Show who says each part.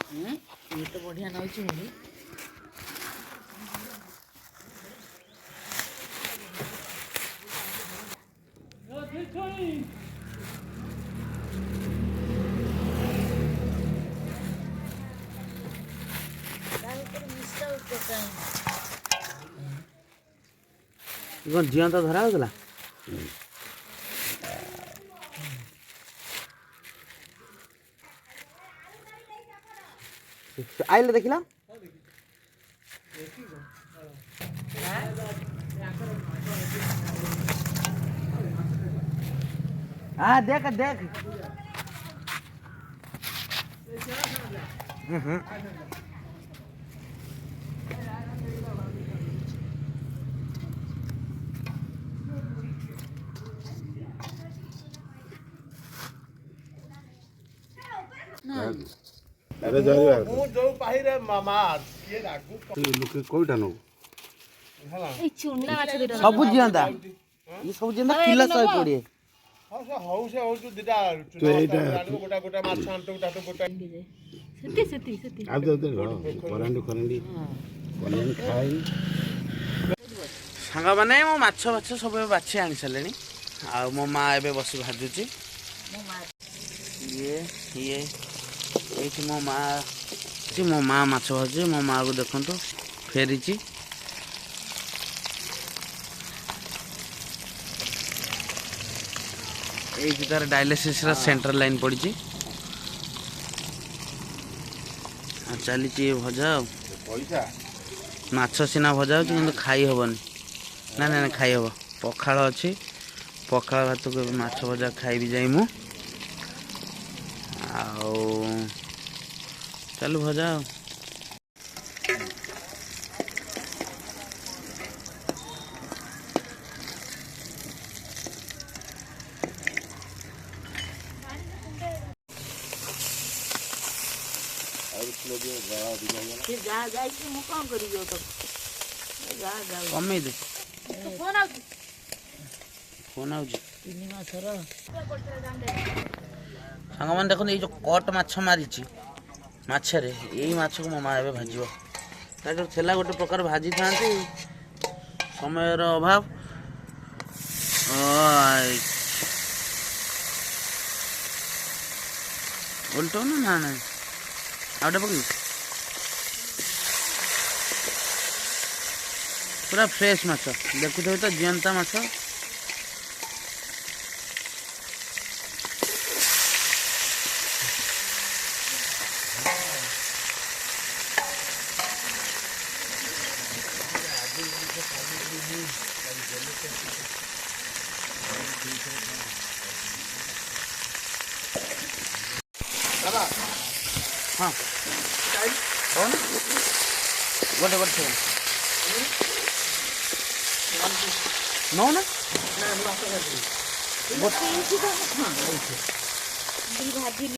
Speaker 1: ये तो बढ़िया नौची मुझे
Speaker 2: जिया तो धरा होगला आइले देखिला हाँ देख देख
Speaker 3: अरे जारी मु जो पाहिरे मामा ये लागू लोके कोइटा नो हला
Speaker 1: ए चुना माछ दिटा
Speaker 2: सब जियांदा ये सब जियांदा किलो 100 पड़े
Speaker 3: हाउ से हो जो दिटा तो एटा गोटा गोटा माछ आंटो टाटो गोटा
Speaker 1: सेती
Speaker 3: आ दे दे करंडी करंडी बनियन खाई
Speaker 2: सांगा माने मो माछ बाछ सब बाछि आनी सलेनी आ मो मां एबे बसी भाजुची ये एठी मो मां माछ भाजे मो मां को देखंतो फेरीची एठी तार डायलिसिस रा सेंटर लाइन पड़ी चली भजा
Speaker 3: पैसा
Speaker 2: माछ सीना भजा हो कि खाई हेनी ना ना खाई हे पखाड़ अच्छी पखाड़ भात को माछ भजा खाई जाई मु चलू भजा कमे दे फोन आउज सांग मैंने देखो ये जो कट माछ मारी मछरे यही माछ को मो माँ ए भाज था गोटे प्रकार भाजी था समय अभाव उल्टो ना ना आउटे पक पूरा फ्रेश माछ देखुथे तो जीवंता माछ हाँ कौन गोटे गोटे नौ ना
Speaker 1: भाजी